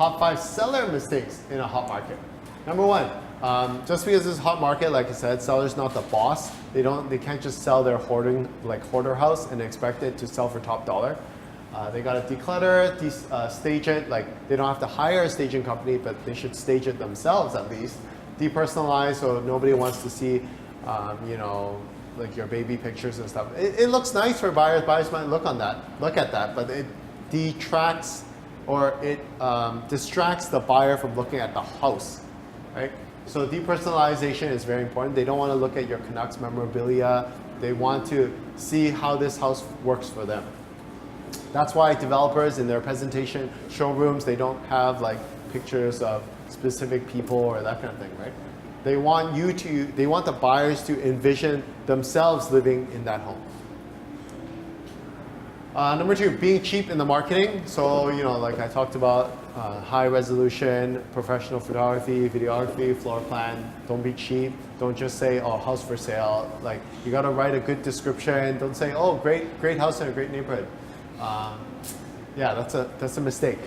top 5 seller mistakes in a hot market. Number 1, just because it's a hot market, like I said, seller's not the boss. They can't just sell their hoarder house and expect it to sell for top dollar. They got to declutter, stage it. Like they don't have to hire a staging company, but they should stage it themselves at least. Depersonalize, so nobody wants to see, you know, like your baby pictures and stuff. It looks nice for buyers. Buyers might look at that, but it detracts or it distracts the buyer from looking at the house, right? So depersonalization is very important. They don't want to look at your Canucks memorabilia. They want to see how this house works for them. That's why developers in their presentation showrooms, they don't have like pictures of specific people or that kind of thing, right? They want the buyers to envision themselves living in that home. Number 2, being cheap in the marketing. So, you know, like I talked about, high resolution, professional photography, videography, floor plan. Don't be cheap. Don't just say, oh, house for sale. Like, you gotta write a good description. Don't say, oh, great house in a great neighborhood. Yeah, that's a mistake.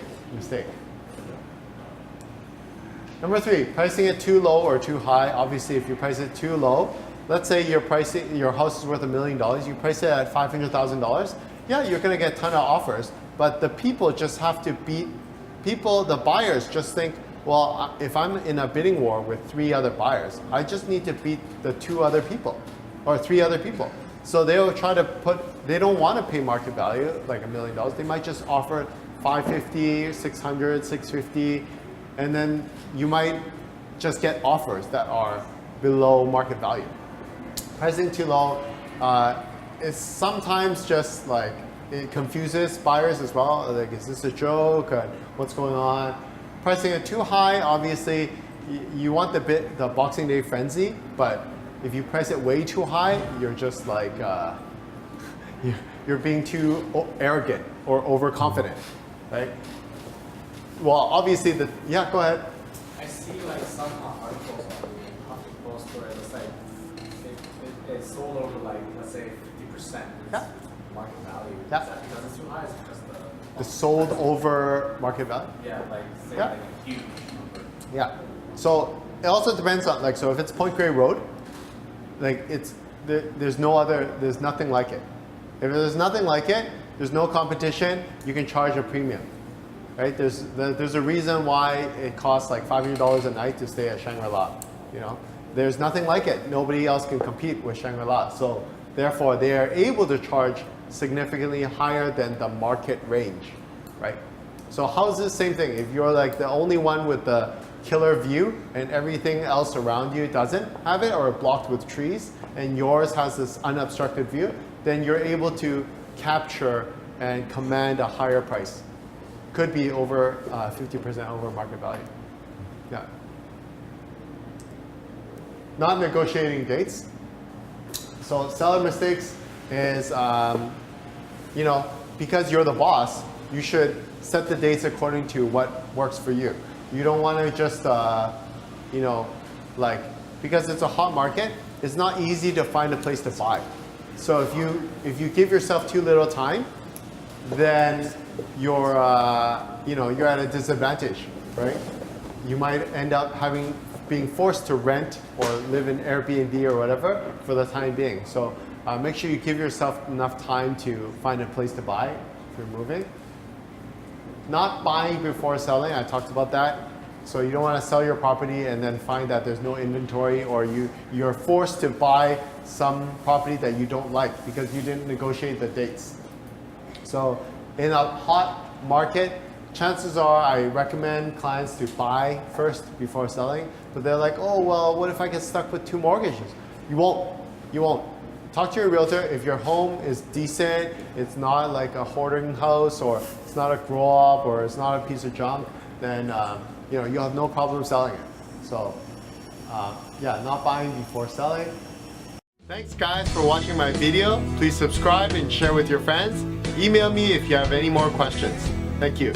Number 3, pricing it too low or too high. Obviously, if you price it too low, let's say your house is worth $1 million, you price it at $500,000. Yeah, you're gonna get a ton of offers, but the people just have to beat the buyers just think, well, if I'm in a bidding war with 3 other buyers, I just need to beat the 2 other people or 3 other people. So they'll try to they don't want to pay market value, like $1 million. They might just offer $550, $600, $650, and then you might just get offers that are below market value. Pricing too low is sometimes just like, it confuses buyers as well. Like, is this a joke? What's going on? Pricing it too high, obviously, you want the Boxing Day frenzy, but if you price it way too high, you're just like, you're being too arrogant or overconfident, right? Well, obviously, yeah, go ahead. I see like some articles on the Huffington Post where it's like, it's sold over like, let's say 50% Yeah. market value. Yeah. Is that because it's too high? Is it because It's sold over market value? Yeah, like say Yeah. like a huge number. Yeah. So it also depends on, like, so if it's Point Grey Road, like there's nothing like it. If there's nothing like it, there's no competition, you can charge a premium, right? There's a reason why it costs like $500 a night to stay at Shangri-La, you know? There's nothing like it. Nobody else can compete with Shangri-La. So therefore, they are able to charge significantly higher than the market range, right? So how's this same thing? If you're like the only one with the killer view and everything else around you doesn't have it or blocked with trees and yours has this unobstructed view, then you're able to capture and command a higher price. Could be over 50% over market value. Yeah. Not negotiating dates. So seller mistakes is, you know, because you're the boss, you should set the dates according to what works for you. You don't want to just, you know, like, because it's a hot market, it's not easy to find a place to buy. So if you give yourself too little time, then you're, you know, you're at a disadvantage, right? You might end up being forced to rent or live in Airbnb or whatever for the time being. So make sure you give yourself enough time to find a place to buy if you're moving. Not buying before selling, I talked about that. So you don't want to sell your property and then find that there's no inventory, or you're forced to buy some property that you don't like because you didn't negotiate the dates. So in a hot market, chances are I recommend clients to buy first before selling, but they're like, oh, well, what if I get stuck with 2 mortgages? You won't. Talk to your realtor. If your home is decent, it's not like a hoarding house, or it's not a grow up, or it's not a piece of junk, then you know, you'll have no problem selling it. So yeah, not buying before selling. Thanks guys for watching my video. Please subscribe and share with your friends. Email me if you have any more questions. Thank you.